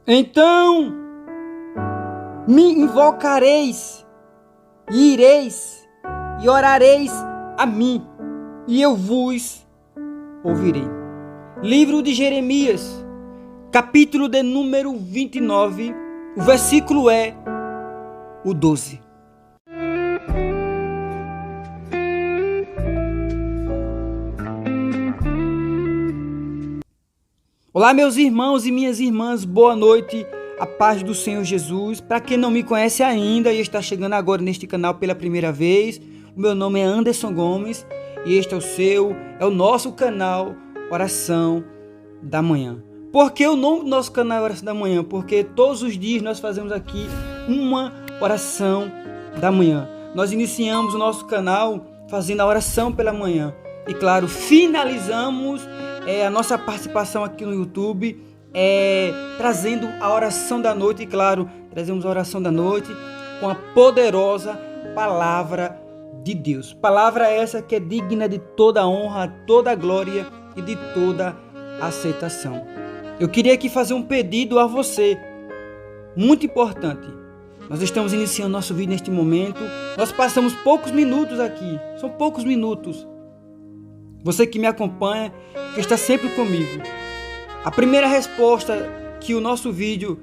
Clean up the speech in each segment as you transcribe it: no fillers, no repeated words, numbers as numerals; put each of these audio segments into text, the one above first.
Então me invocareis, e ireis, e orareis a mim, e eu vos ouvirei. Livro de Jeremias, capítulo de número 29, o versículo é o 12. Olá, meus irmãos e minhas irmãs, boa noite, a paz do Senhor Jesus. Para quem não me conhece ainda e está chegando agora neste canal pela primeira vez, o meu nome é Anderson Gomes e este é o nosso canal Oração da Manhã. Por que o nome do nosso canal é Oração da Manhã? Porque todos os dias nós fazemos aqui uma oração da manhã. Nós iniciamos o nosso canal fazendo a oração pela manhã e, claro, finalizamos a nossa participação aqui no YouTube, trazendo a oração da noite. E claro, trazemos a oração da noite com a poderosa palavra de Deus. Palavra essa que é digna de toda honra, toda glória e de toda aceitação. Eu queria aqui fazer um pedido a você, muito importante. Nós estamos iniciando nosso vídeo neste momento. Nós passamos poucos minutos aqui, são poucos minutos. Você que me acompanha, que está sempre comigo. A primeira resposta que o nosso vídeo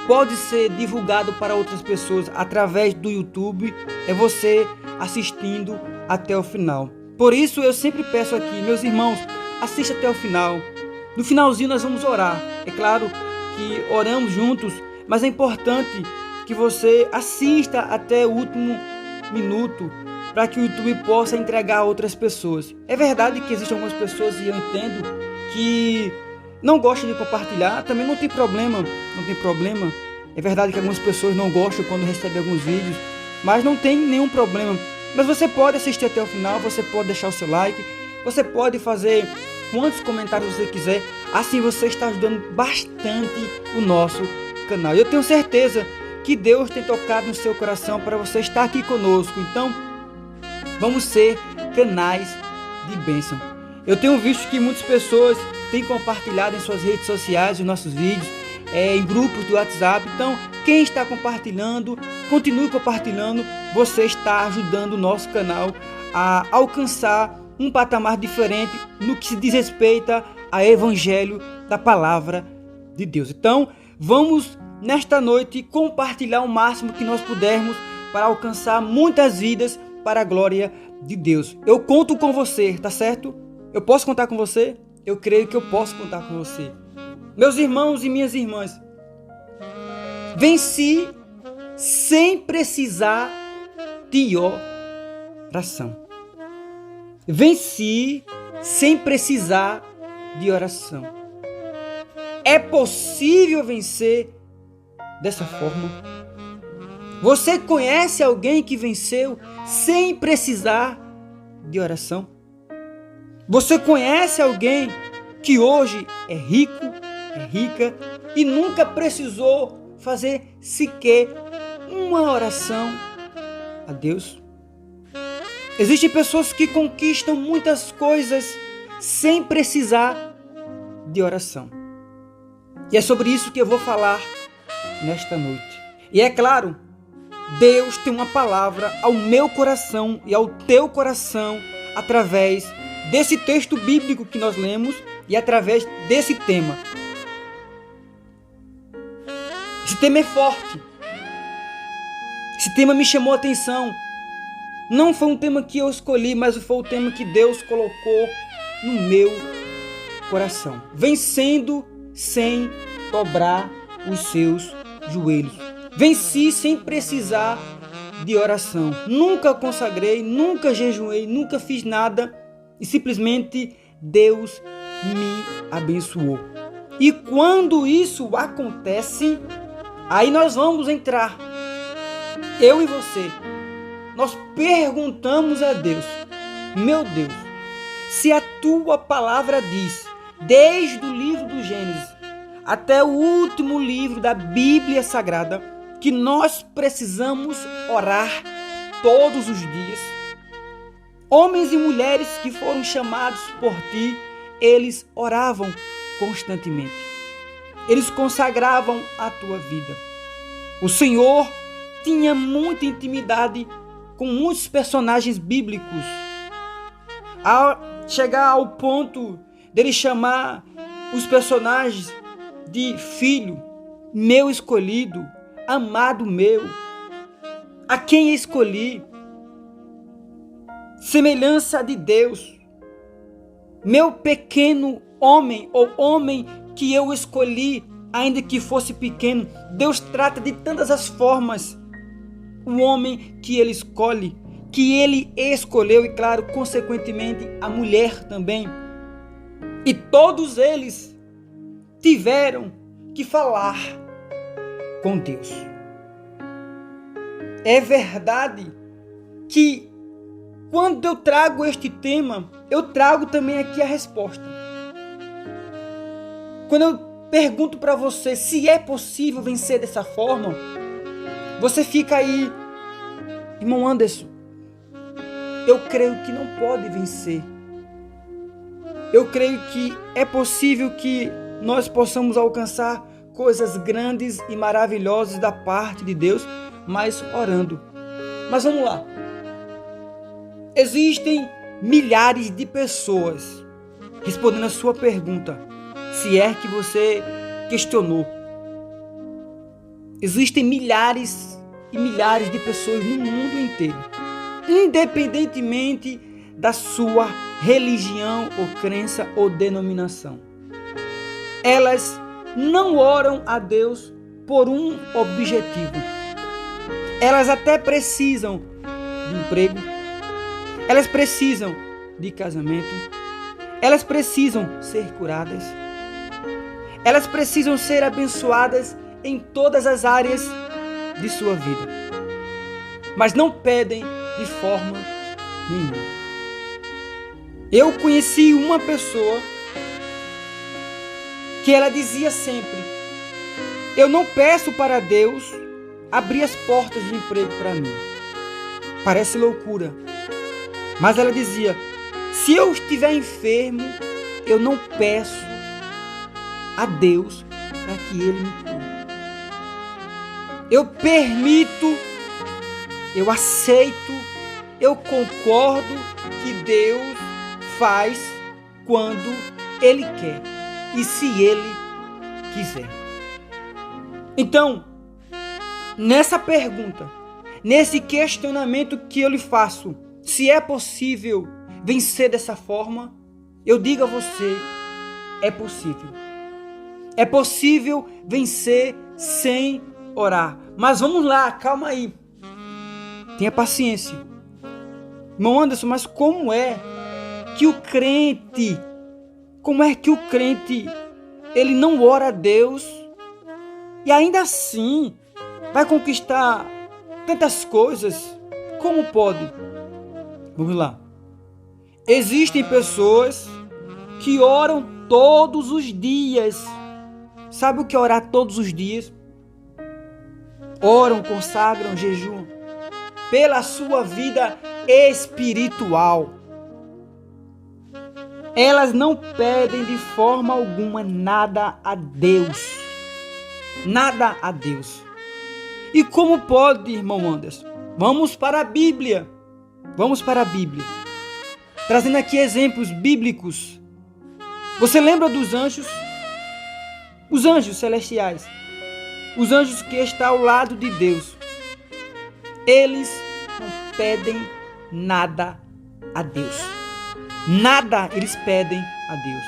pode ser divulgado para outras pessoas através do YouTube é você assistindo até o final. Por isso eu sempre peço aqui, meus irmãos, assista até o final. No finalzinho nós vamos orar. É claro que oramos juntos, mas é importante que você assista até o último minuto, para que o YouTube possa entregar a outras pessoas. É verdade que existem algumas pessoas, e eu entendo, que não gostam de compartilhar, também não tem problema. É verdade que algumas pessoas não gostam quando recebem alguns vídeos, mas não tem nenhum problema. Mas você pode assistir até o final, você pode deixar o seu like, você pode fazer quantos comentários você quiser, assim você está ajudando bastante o nosso canal. Eu tenho certeza que Deus tem tocado no seu coração para você estar aqui conosco. Então, vamos ser canais de bênção. Eu tenho visto que muitas pessoas têm compartilhado em suas redes sociais os nossos vídeos, em grupos do WhatsApp. Então, quem está compartilhando, continue compartilhando. Você está ajudando o nosso canal a alcançar um patamar diferente no que se diz respeito ao evangelho da palavra de Deus. Então, vamos nesta noite compartilhar o máximo que nós pudermos para alcançar muitas vidas para a glória de Deus. Eu conto com você, tá certo? Eu posso contar com você? Eu creio que eu posso contar com você. Meus irmãos e minhas irmãs, venci sem precisar de oração. Venci sem precisar de oração. É possível vencer dessa forma? Você conhece alguém que venceu sem precisar de oração? Você conhece alguém que hoje é rico, é rica e nunca precisou fazer sequer uma oração a Deus? Existem pessoas que conquistam muitas coisas sem precisar de oração. E é sobre isso que eu vou falar nesta noite. E é claro, Deus tem uma palavra ao meu coração e ao teu coração através desse texto bíblico que nós lemos e através desse tema. Esse tema é forte. Esse tema me chamou a atenção. Não foi um tema que eu escolhi, mas foi o tema que Deus colocou no meu coração. Vencendo sem dobrar os seus joelhos. Venci sem precisar de oração. Nunca consagrei, nunca jejuei, nunca fiz nada e simplesmente Deus me abençoou. E quando isso acontece, aí nós vamos entrar, eu e você. Nós perguntamos a Deus: meu Deus, se a tua palavra diz, desde o livro do Gênesis até o último livro da Bíblia Sagrada, que nós precisamos orar todos os dias. Homens e mulheres que foram chamados por ti, eles oravam constantemente. eles consagravam a tua vida. O Senhor tinha muita intimidade com muitos personagens bíblicos, a chegar ao ponto dele chamar os personagens de filho, meu escolhido, amado meu, a quem escolhi, semelhança de Deus, meu pequeno homem ou homem que eu escolhi, ainda que fosse pequeno. Deus trata de tantas as formas o homem que ele escolhe, que ele escolheu, e claro, consequentemente a mulher também. E todos eles tiveram que falar com Deus. É verdade que quando eu trago este tema, eu trago também aqui a resposta. Quando eu pergunto para você se é possível vencer dessa forma, você fica aí, irmão Anderson, eu creio que não pode vencer. Eu creio que é possível que nós possamos alcançar coisas grandes e maravilhosas da parte de Deus, mas orando. Mas vamos lá. Existem milhares de pessoas respondendo a sua pergunta, se é que você questionou. Existem milhares e milhares de pessoas no mundo inteiro, independentemente da sua religião ou crença ou denominação. Elas não oram a Deus por um objetivo. Elas até precisam de emprego, elas precisam de casamento, elas precisam ser curadas, elas precisam ser abençoadas em todas as áreas de sua vida, mas não pedem de forma nenhuma. Eu conheci uma pessoa que ela dizia sempre: eu não peço para Deus abrir as portas de emprego para mim. Parece loucura, mas ela dizia: se eu estiver enfermo, eu não peço a Deus para que Ele me cure. Eu permito, eu aceito, eu concordo que Deus faz quando Ele quer e se Ele quiser. Então, nessa pergunta, nesse questionamento que eu lhe faço, se é possível vencer dessa forma, eu digo a você, é possível. É possível vencer sem orar. Mas vamos lá, calma aí. Tenha paciência. Irmão Anderson, mas como é que o crente, ele não ora a Deus e ainda assim vai conquistar tantas coisas? Como pode? Vamos lá. Existem pessoas que oram todos os dias. Sabe o que é orar todos os dias? Oram, consagram, jejuam pela sua vida espiritual. Elas não pedem de forma alguma nada a Deus. Nada a Deus. E como pode, irmão Anderson? Vamos para a Bíblia. Vamos para a Bíblia. Trazendo aqui exemplos bíblicos. Você lembra dos anjos? Os anjos celestiais. Os anjos que estão ao lado de Deus. Eles não pedem nada a Deus. Nada eles pedem a Deus.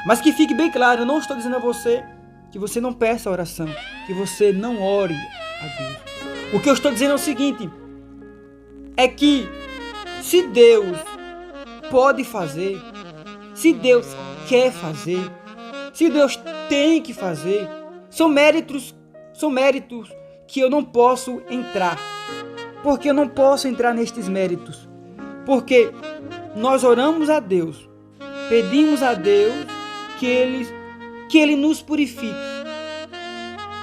Mas que fique bem claro, eu não estou dizendo a você que você não peça oração, que você não ore a Deus. O que eu estou dizendo é o seguinte, é que se Deus pode fazer, se Deus quer fazer, se Deus tem que fazer, são méritos que eu não posso entrar. Porque eu não posso entrar nestes méritos. Porque nós oramos a Deus, pedimos a Deus que Ele nos purifique,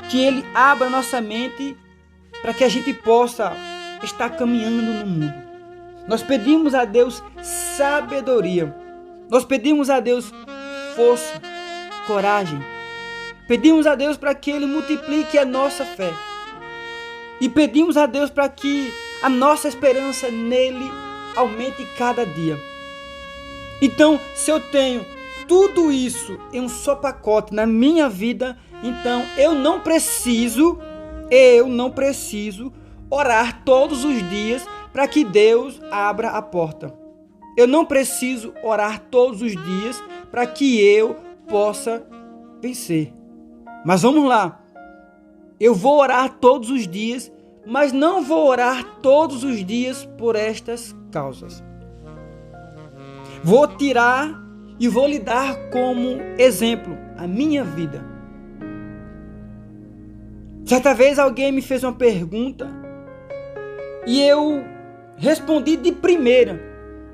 que Ele abra nossa mente para que a gente possa estar caminhando no mundo. Nós pedimos a Deus sabedoria, nós pedimos a Deus força, coragem, Pedimos a Deus para que Ele multiplique a nossa fé. E pedimos a Deus para que a nossa esperança nele aumente cada dia. Então, se eu tenho tudo isso em um só pacote na minha vida, então eu não preciso orar todos os dias para que Deus abra a porta. Eu não preciso orar todos os dias para que eu possa vencer. Mas vamos lá. Eu vou orar todos os dias, mas não vou orar todos os dias por estas causas. Vou tirar e vou lhe dar como exemplo a minha vida. Certa vez alguém me fez uma pergunta e eu respondi de primeira.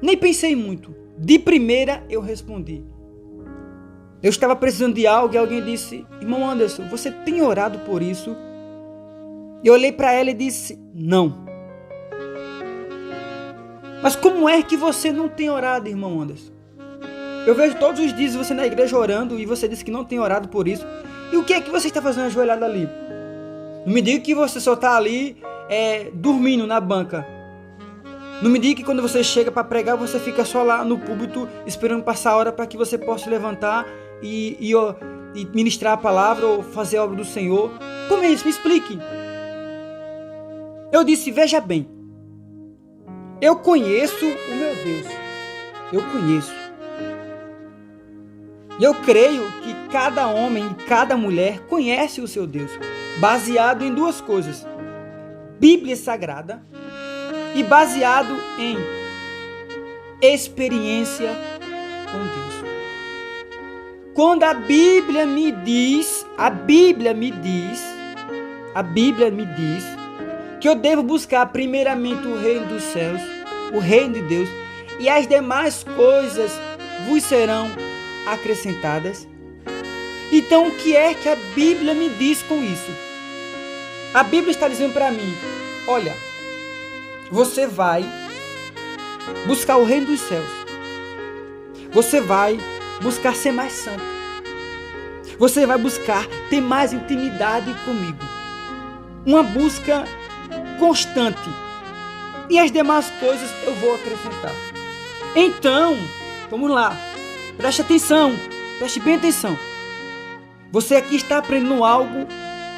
Nem pensei muito. De primeira eu respondi. Eu estava precisando de algo e alguém disse: irmão Anderson, você tem orado por isso? Eu olhei para ela e disse: não. Mas como é que você não tem orado, irmão Anderson? Eu vejo todos os dias você na igreja orando e você disse que não tem orado por isso. E o que é que você está fazendo ajoelhado ali? Não me diga que você só está ali dormindo na banca. Não me diga que quando você chega para pregar, você fica só lá no púlpito esperando passar a hora para que você possa levantar e ministrar a palavra ou fazer a obra do Senhor. Como é isso? Me explique. Eu disse: veja bem, eu conheço o meu Deus. Eu conheço. E eu creio que cada homem e cada mulher conhece o seu Deus, baseado em duas coisas: Bíblia Sagrada e baseado em experiência com Deus. Quando a Bíblia me diz que eu devo buscar primeiramente o reino dos céus, o reino de Deus, e as demais coisas vos serão acrescentadas. Então, o que é que a Bíblia me diz com isso? A Bíblia está dizendo para mim: olha, você vai buscar o reino dos céus. Você vai buscar ser mais santo. Você vai buscar ter mais intimidade comigo. Uma busca constante. E as demais coisas eu vou acrescentar. Então, vamos lá. Preste atenção. Preste bem atenção. Você aqui está aprendendo algo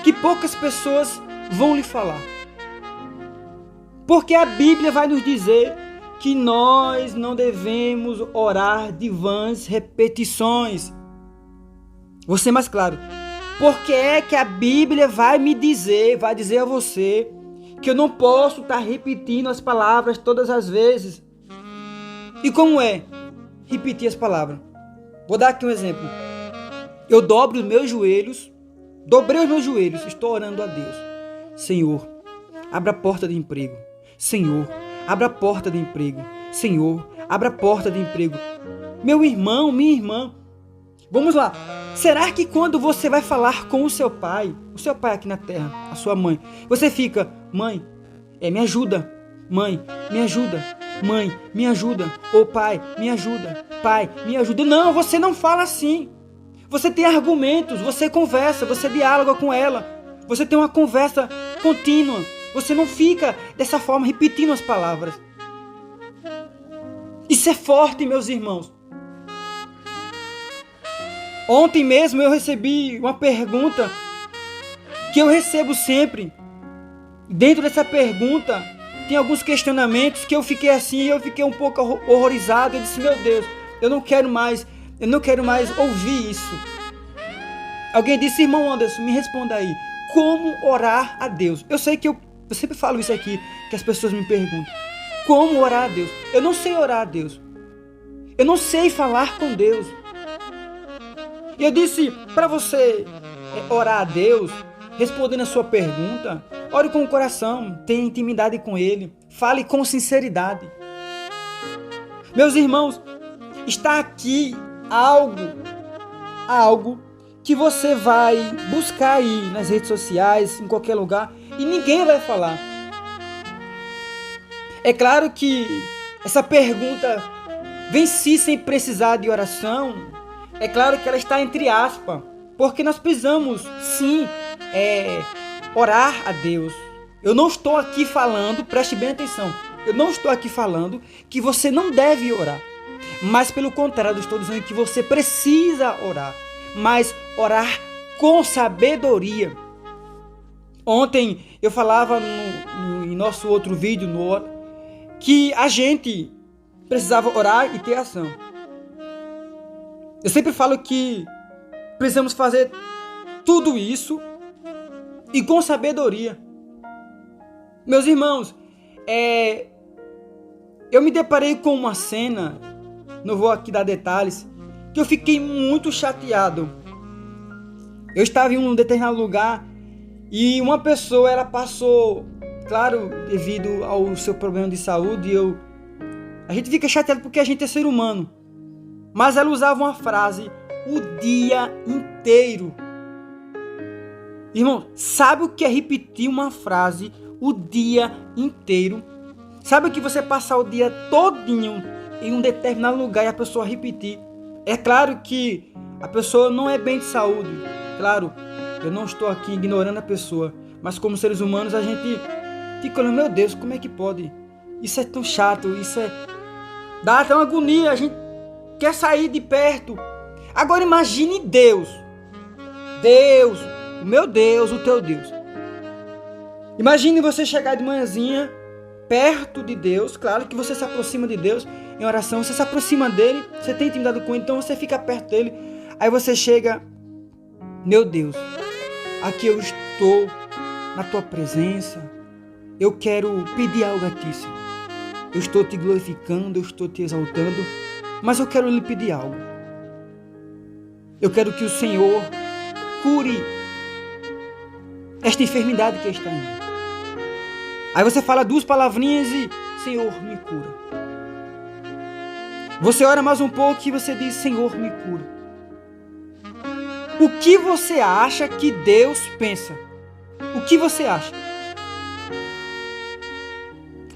que poucas pessoas vão lhe falar. Porque a Bíblia vai nos dizer que nós não devemos orar de vãs repetições. Vou ser mais claro. Porque é que a Bíblia vai dizer a você que eu não posso estar repetindo as palavras todas as vezes. E como é repetir as palavras? Vou dar aqui um exemplo. Eu dobrei os meus joelhos, estou orando a Deus. Senhor, abra a porta de emprego. Senhor, abra a porta de emprego. Senhor, abra a porta de emprego. Meu irmão, minha irmã, vamos lá. Será que quando você vai falar com o seu pai aqui na terra, a sua mãe, você fica: mãe, me ajuda, mãe, me ajuda, mãe, me ajuda, ou pai, me ajuda, pai, me ajuda? Não, você não fala assim. Você tem argumentos, você conversa, você dialoga com ela, você tem uma conversa contínua. Você não fica dessa forma repetindo as palavras. Isso é forte, meus irmãos. Ontem mesmo eu recebi uma pergunta que eu recebo sempre. Dentro dessa pergunta tem alguns questionamentos que eu fiquei assim, eu fiquei um pouco horrorizado. Eu disse: meu Deus, eu não quero mais ouvir isso. Alguém disse: irmão Anderson, me responda aí, como orar a Deus? Eu sei que eu sempre falo isso aqui, que as pessoas me perguntam: como orar a Deus? Eu não sei orar a Deus. Eu não sei falar com Deus. E eu disse: para você orar a Deus, respondendo a sua pergunta, ore com o coração, tenha intimidade com Ele, fale com sinceridade. Meus irmãos, está aqui algo que você vai buscar aí nas redes sociais, em qualquer lugar, e ninguém vai falar. É claro que essa pergunta vem sim sem precisar de oração. É claro que ela está entre aspas. Porque nós precisamos, sim, orar a Deus. Eu não estou aqui falando, preste bem atenção, eu não estou aqui falando que você não deve orar. Mas pelo contrário, eu estou dizendo que você precisa orar. Mas orar com sabedoria. Ontem eu falava em nosso outro vídeo, que a gente precisava orar e ter ação. Eu sempre falo que precisamos fazer tudo isso e com sabedoria. Meus irmãos, eu me deparei com uma cena, não vou aqui dar detalhes, que eu fiquei muito chateado. Eu estava em um determinado lugar e uma pessoa, ela passou, claro, devido ao seu problema de saúde, a gente fica chateado porque a gente é ser humano. Mas ela usava uma frase o dia inteiro. Irmão, sabe o que é repetir uma frase o dia inteiro? Sabe o que você passar o dia todinho em um determinado lugar e a pessoa repetir? É claro que a pessoa não é bem de saúde. Claro, eu não estou aqui ignorando a pessoa. Mas como seres humanos a gente fica olhando, meu Deus, como é que pode? Isso é tão chato, dá até uma agonia, a gente quer sair de perto. Agora imagine Deus, o meu Deus, o teu Deus. Imagine você chegar de manhãzinha perto de Deus. Claro que você se aproxima de Deus em oração, você se aproxima dele, você tem intimidade com ele, então você fica perto dele. Aí você chega, meu Deus, aqui eu estou na tua presença, eu quero pedir algo a ti, Senhor. Eu estou te glorificando, eu estou te exaltando, mas eu quero lhe pedir algo. Eu quero que o Senhor cure esta enfermidade que está em mim. Aí você fala duas palavrinhas e Senhor, me cura. Você ora mais um pouco e você diz, Senhor, me cura. O que você acha que Deus pensa? O que você acha?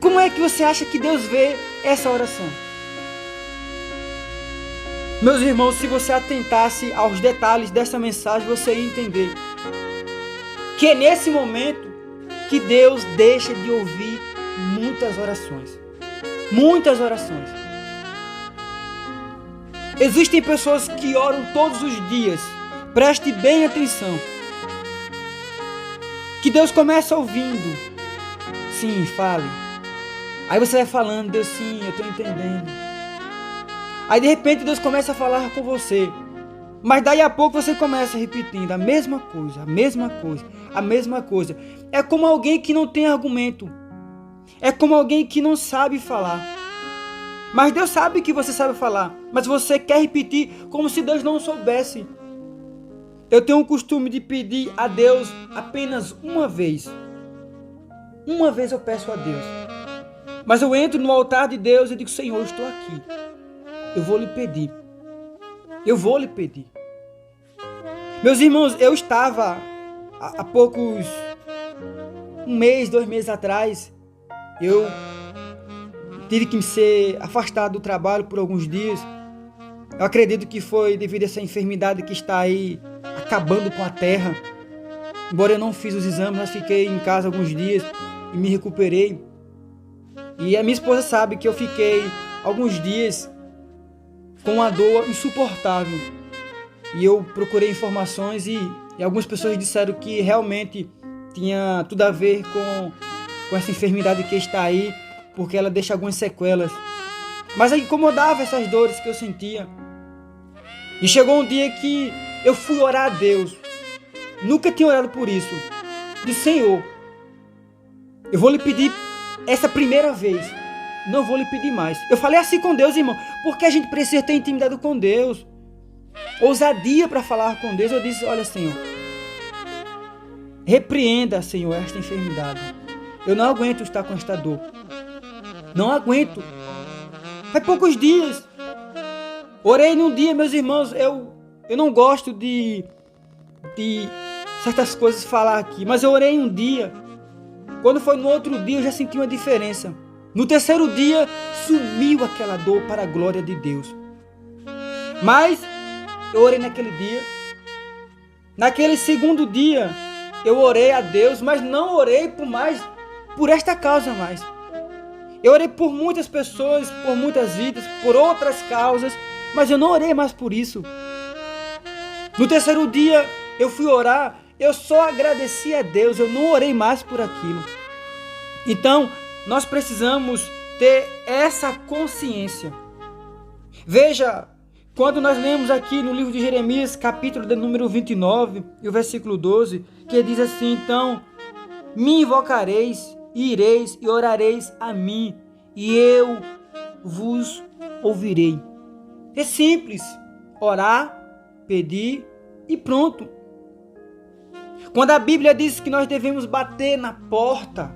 Como é que você acha que Deus vê essa oração? Meus irmãos, se você atentasse aos detalhes dessa mensagem, você ia entender que é nesse momento que Deus deixa de ouvir muitas orações. Muitas orações. Existem pessoas que oram todos os dias. Preste bem atenção. Que Deus começa ouvindo. Sim, fale. Aí você vai falando, Deus, sim, eu estou entendendo. Aí de repente Deus começa a falar com você. Mas daí a pouco você começa repetindo a mesma coisa, a mesma coisa, a mesma coisa. É como alguém que não tem argumento. É como alguém que não sabe falar. Mas Deus sabe que você sabe falar. Mas você quer repetir como se Deus não soubesse. Eu tenho o costume de pedir a Deus apenas uma vez. Uma vez eu peço a Deus. Mas eu entro no altar de Deus e digo, Senhor, eu estou aqui. Eu vou lhe pedir. Eu vou lhe pedir. Meus irmãos, eu estava há poucos, um mês, 2 meses atrás, eu tive que ser afastado do trabalho por alguns dias. Eu acredito que foi devido a essa enfermidade que está aí acabando com a terra. Embora eu não fiz os exames, mas fiquei em casa alguns dias e me recuperei. E a minha esposa sabe que eu fiquei alguns dias com uma dor insuportável. E eu procurei informações e algumas pessoas disseram que realmente tinha tudo a ver com essa enfermidade que está aí, porque ela deixa algumas sequelas. Mas aí incomodava essas dores que eu sentia. E chegou um dia que eu fui orar a Deus. Nunca tinha orado por isso. Disse, Senhor, eu vou lhe pedir essa primeira vez. Não vou lhe pedir mais. Eu falei assim com Deus, irmão, porque a gente precisa ter intimidade com Deus. Ousadia para falar com Deus. Eu disse, olha, Senhor, repreenda, Senhor, esta enfermidade. Eu não aguento estar com esta dor. Não aguento. Faz poucos dias. Orei num dia, meus irmãos, eu não gosto de certas coisas falar aqui, mas eu orei um dia. Quando foi no outro dia, eu já senti uma diferença. No terceiro dia, sumiu aquela dor para a glória de Deus. Mas eu orei naquele dia Naquele segundo dia, eu orei a Deus, mas não orei por esta causa mais. Eu orei por muitas pessoas, por muitas vidas, por outras causas, mas eu não orei mais por isso. No terceiro dia, eu fui orar, eu só agradeci a Deus, eu não orei mais por aquilo. Então, nós precisamos ter essa consciência. Veja, quando nós lemos aqui no livro de Jeremias, capítulo de número 29, e o versículo 12, que diz assim: então, me invocareis, e ireis e orareis a mim, e eu vos ouvirei. É simples, orar, pedir e pronto. Quando a Bíblia diz que nós devemos bater na porta,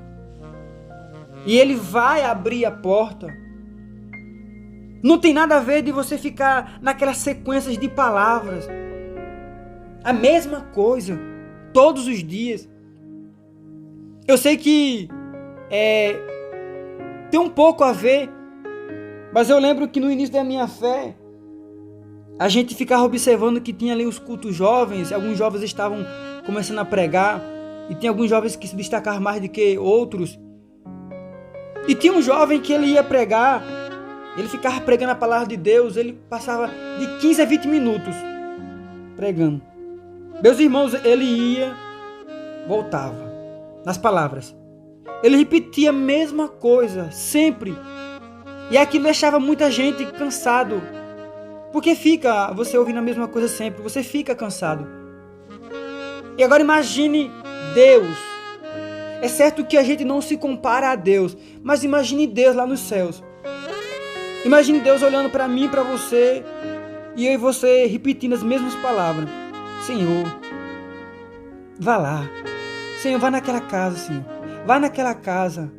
e Ele vai abrir a porta, não tem nada a ver de você ficar naquelas sequências de palavras. A mesma coisa, todos os dias. Eu sei que tem um pouco a ver, mas eu lembro que no início da minha fé, a gente ficava observando que tinha ali os cultos jovens, alguns jovens estavam começando a pregar, e tinha alguns jovens que se destacavam mais do que outros. E tinha um jovem que ele ia pregar, ele ficava pregando a palavra de Deus, ele passava de 15 a 20 minutos pregando. Meus irmãos, ele ia, voltava nas palavras. Ele repetia a mesma coisa, sempre. E aquilo deixava muita gente cansado. Porque fica você ouvindo a mesma coisa sempre, você fica cansado. E agora imagine Deus. É certo que a gente não se compara a Deus, mas imagine Deus lá nos céus. Imagine Deus olhando para mim, para você, e eu e você repetindo as mesmas palavras. Senhor, vá lá. Senhor, vá naquela casa, Senhor. Vá naquela casa.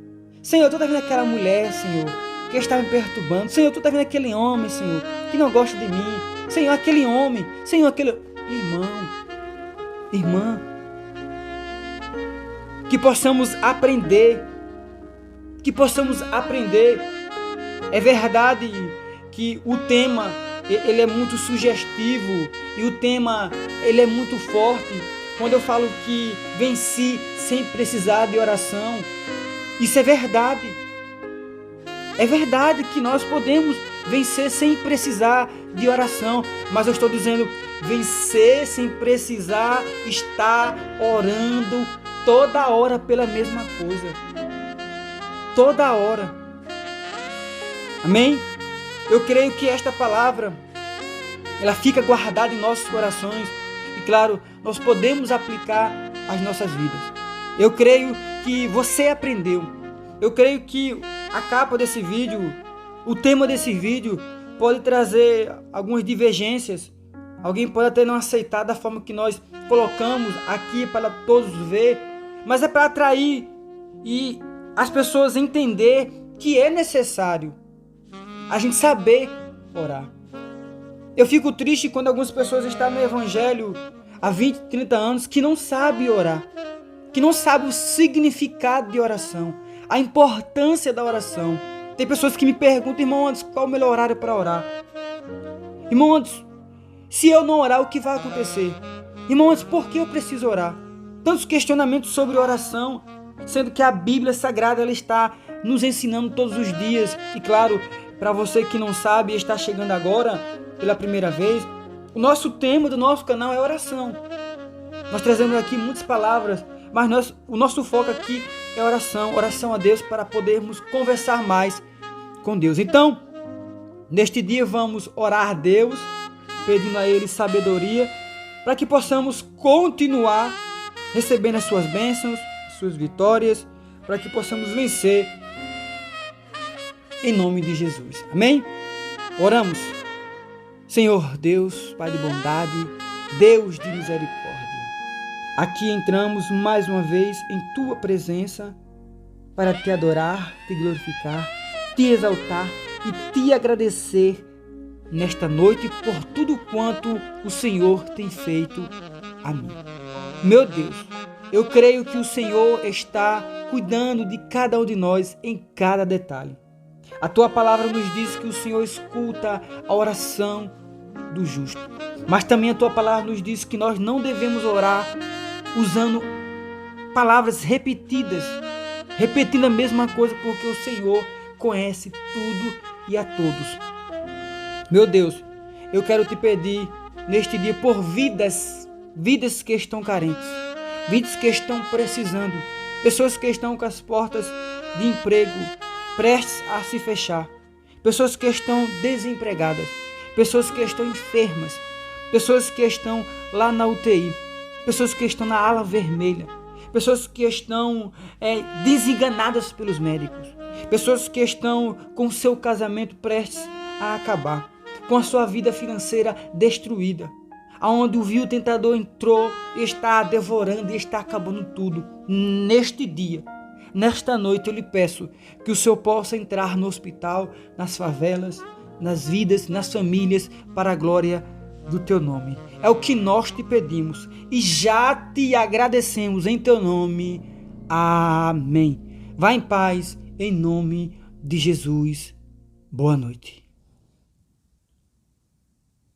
Senhor, tu tá vendo aquela mulher, Senhor, que está me perturbando. Senhor, tu tá vendo aquele homem, Senhor, que não gosta de mim. Senhor, aquele homem. Senhor, aquele... Irmã, que possamos aprender. É verdade que o tema ele é muito sugestivo e o tema ele é muito forte. Quando eu falo que venci sem precisar de oração, isso é verdade. É verdade que nós podemos vencer sem precisar de oração, mas eu estou dizendo vencer sem precisar estar orando toda hora pela mesma coisa. Toda hora. Amém? Eu creio que esta palavra ela fica guardada em nossos corações e claro, nós podemos aplicar às nossas vidas. Eu creio que você aprendeu. Eu creio que a capa desse vídeo, o tema desse vídeo pode trazer algumas divergências. Alguém pode até não aceitar da forma que nós colocamos aqui para todos ver, mas é para atrair e as pessoas entender que é necessário a gente saber orar. Eu fico triste quando algumas pessoas estão no evangelho há 20, 30 anos que não sabem orar, que não sabem o significado de oração, a importância da oração. Tem pessoas que me perguntam, irmão Anderson, qual é o melhor horário para orar? Irmão Anderson, se eu não orar, o que vai acontecer? Irmão Anderson, por que eu preciso orar? Tantos questionamentos sobre oração, sendo que a Bíblia Sagrada ela está nos ensinando todos os dias. E claro, para você que não sabe e está chegando agora pela primeira vez, o nosso tema do nosso canal é oração. Nós trazemos aqui muitas palavras, mas o nosso foco aqui é oração, oração a Deus para podermos conversar mais com Deus. Então, neste dia vamos orar a Deus, pedindo a Ele sabedoria, para que possamos continuar recebendo as suas bênçãos, as suas vitórias, para que possamos vencer em nome de Jesus. Amém? Oramos. Senhor Deus, Pai de bondade, Deus de misericórdia, aqui entramos mais uma vez em Tua presença para Te adorar, Te glorificar, Te exaltar e Te agradecer nesta noite por tudo quanto o Senhor tem feito a mim. Meu Deus, eu creio que o Senhor está cuidando de cada um de nós em cada detalhe. A Tua palavra nos diz que o Senhor escuta a oração do justo. Mas também a tua palavra nos diz que nós não devemos orar usando palavras repetidas, repetindo a mesma coisa, porque o Senhor conhece tudo e a todos. Meu Deus, eu quero te pedir neste dia por vidas que estão carentes, vidas que estão precisando, pessoas que estão com as portas de emprego prestes a se fechar, pessoas que estão desempregadas, pessoas que estão enfermas, pessoas que estão lá na UTI, pessoas que estão na ala vermelha, pessoas que estão desenganadas pelos médicos, pessoas que estão com seu casamento prestes a acabar, com a sua vida financeira destruída, aonde o vil tentador entrou e está devorando e está acabando tudo. Neste dia, nesta noite, eu lhe peço que o Senhor possa entrar no hospital, nas favelas, nas vidas, nas famílias, para a glória do teu nome. É o que nós te pedimos e já te agradecemos em teu nome. Amém. Vá em paz, em nome de Jesus. Boa noite.